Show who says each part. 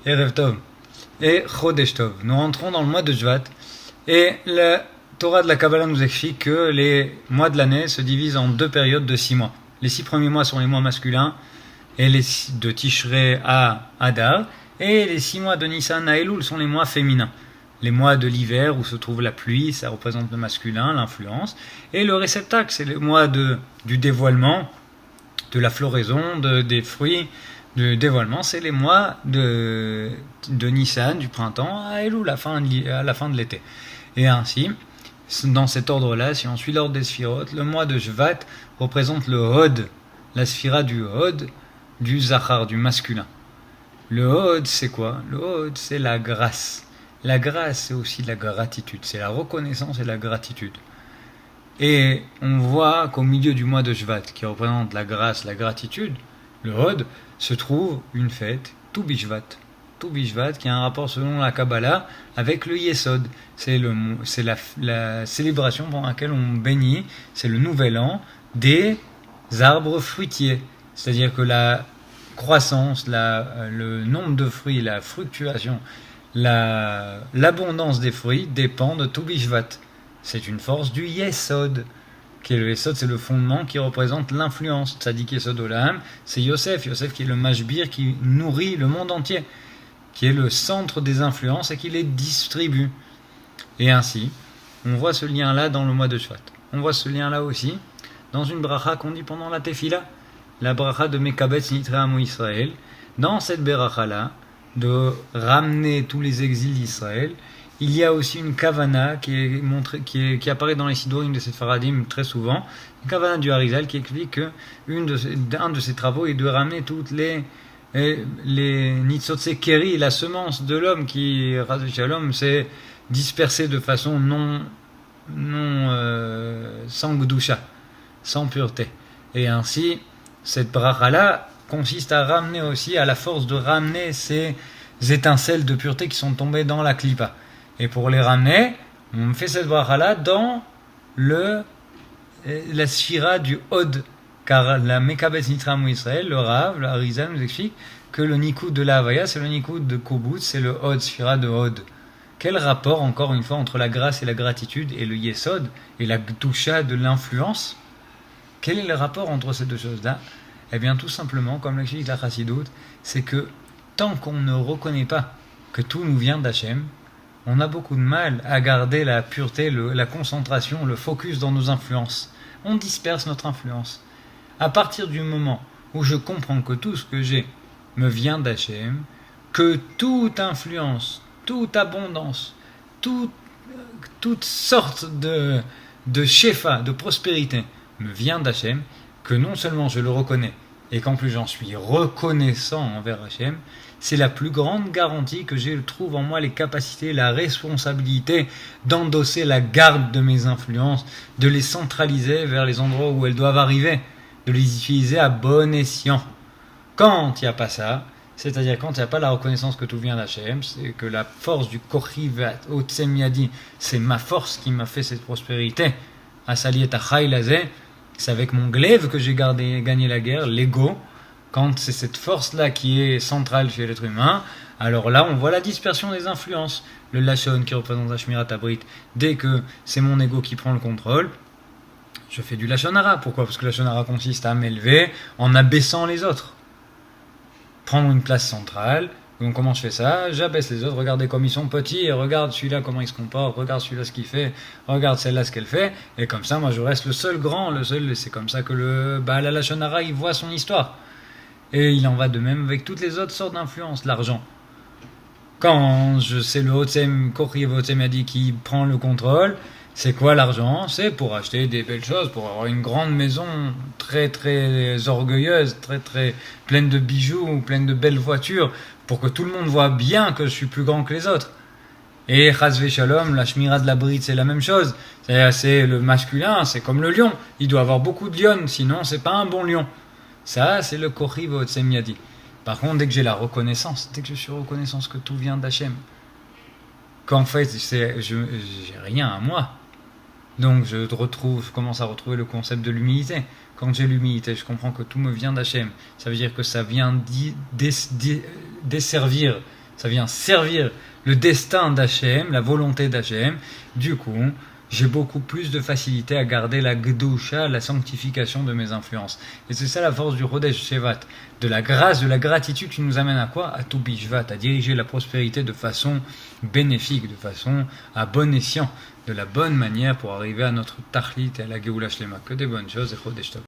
Speaker 1: Erev Tov et Chodesh Tov. Nous rentrons dans le mois de Shvat et la Torah de la Kabbalah nous explique que les mois de l'année se divisent en deux périodes de 6 mois. Les 6 premiers mois sont les mois masculins et les de Tishrei à Adar, et les 6 mois de Nissan à Elul sont les mois féminins. Les mois de l'hiver où se trouve la pluie, ça représente le masculin, l'influence, et le réceptacle, c'est le mois du dévoilement, de la floraison, des fruits, du dévoilement, c'est les mois de Nissan, du printemps, à Elul, à la fin de l'été. Et ainsi, dans cet ordre-là, si on suit l'ordre des sphirotes, le mois de Shvat représente le Hod, la sphira du Hod, du Zachar, du masculin. Le Hod, c'est quoi? Le Hod, c'est la grâce. La grâce, c'est aussi la gratitude, c'est la reconnaissance et la gratitude. Et on voit qu'au milieu du mois de Shvat, qui représente la grâce, la gratitude, le Hod, se trouve une fête, Tu Bishvat. Tu Bishvat, qui a un rapport selon la Kabbalah avec le Yesod. C'est la célébration pendant laquelle on bénit, c'est le nouvel an des arbres fruitiers. C'est-à-dire que la croissance, le nombre de fruits, la fructuation, l'abondance des fruits dépend de Tu Bishvat. C'est une force du Yesod. Le Yesod, c'est le fondement qui représente l'influence. Tzadik Yesod Olam, c'est Yosef qui est le Mashbir qui nourrit le monde entier, qui est le centre des influences et qui les distribue. Et ainsi, on voit ce lien-là dans le mois de Shvat. On voit ce lien-là aussi dans une bracha qu'on dit pendant la Tefila, la bracha de Mekabetz Nitre Amo Israël. Dans cette bracha-là, de ramener tous les exils d'Israël, il y a aussi une kavana qui apparaît dans les Sidurim de cette Faradim très souvent, une kavana du Harizal qui explique que un de ses travaux est de ramener toutes les Nitzotse Keri, la semence de l'homme qui, Ras Shalom, s'est dispersée de façon sans gdusha, sans pureté. Et ainsi, cette bracha-là consiste à ramener aussi, à la force de ramener ces étincelles de pureté qui sont tombées dans la klipa. Et pour les ramener, on fait cette bracha-là dans la sphira du Hod. Car la Mekabetz Nitra Amo Israël, le Rav, le Harizal nous explique que le Nikoud de la Havaya, c'est le Nikoud de Kobutz, c'est le Hod, sphira de Hod. Quel rapport, encore une fois, entre la grâce et la gratitude et le Yesod et la Gdusha de l'influence? Quel est le rapport entre ces deux choses-là? Eh bien, tout simplement, comme l'explique la Chassidoute, c'est que tant qu'on ne reconnaît pas que tout nous vient d'Hachem, on a beaucoup de mal à garder la pureté, la concentration, le focus dans nos influences. On disperse notre influence. À partir du moment où je comprends que tout ce que j'ai me vient d'Hachem, que toute influence, toute abondance, toute sorte de shefa, de prospérité me vient d'Hachem, que non seulement je le reconnais, et qu'en plus j'en suis reconnaissant envers Hachem, c'est la plus grande garantie que je trouve en moi les capacités, la responsabilité d'endosser la garde de mes influences, de les centraliser vers les endroits où elles doivent arriver, de les utiliser à bon escient. Quand il n'y a pas ça, c'est-à-dire quand il n'y a pas la reconnaissance que tout vient d'Hachem, c'est que la force du Kochiv Otsem Yadi, c'est ma force qui m'a fait cette prospérité, Asaliet Achai Lazé, c'est avec mon glaive que j'ai gagné la guerre, l'ego. Quand c'est cette force-là qui est centrale chez l'être humain, alors là, on voit la dispersion des influences. Le Lachon qui représente la Shmirat Abrit, dès que c'est mon ego qui prend le contrôle, je fais du Lachon Hara. Pourquoi? Parce que le Lachon Hara consiste à m'élever en abaissant les autres. Prendre une place centrale. Donc comment je fais ça? J'abaisse les autres, regardez comme ils sont petits, et regarde celui-là comment il se comporte, regarde celui-là ce qu'il fait, regarde celle-là ce qu'elle fait, et comme ça, moi je reste le seul grand, c'est comme ça que le Baal Lachon Hara, il voit son histoire. Et il en va de même avec toutes les autres sortes d'influences, l'argent. Quand c'est le Hotzem, Kochiv Hotzem Yadi qui prend le contrôle, c'est quoi l'argent? C'est pour acheter des belles choses, pour avoir une grande maison très très orgueilleuse, très très pleine de bijoux, pleine de belles voitures, pour que tout le monde voit bien que je suis plus grand que les autres. Et Chas Shalom, la Shmira de la Brite, c'est la même chose. C'est le masculin, c'est comme le lion. Il doit avoir beaucoup de lions, sinon c'est pas un bon lion. Ça, c'est le Kochiv Otsem Yadi. Par contre, dès que j'ai la reconnaissance, dès que je suis reconnaissance que tout vient d'Hachem, qu'en fait, j'ai rien à moi. Donc, je commence à retrouver le concept de l'humilité. Quand j'ai l'humilité, je comprends que tout me vient d'Hachem. Ça veut dire que ça vient desservir ça vient servir le destin d'Hachem, la volonté d'Hachem. Du coup, j'ai beaucoup plus de facilité à garder la Gdusha, la sanctification de mes influences. Et c'est ça la force du Chodesh Shevat, de la grâce, de la gratitude qui nous amène à quoi? À Tu Bishvat, à diriger la prospérité de façon bénéfique, de façon à bon escient, de la bonne manière pour arriver à notre Tachlit et à la Geoula Shlema. Que des bonnes choses et Chodesh Tov.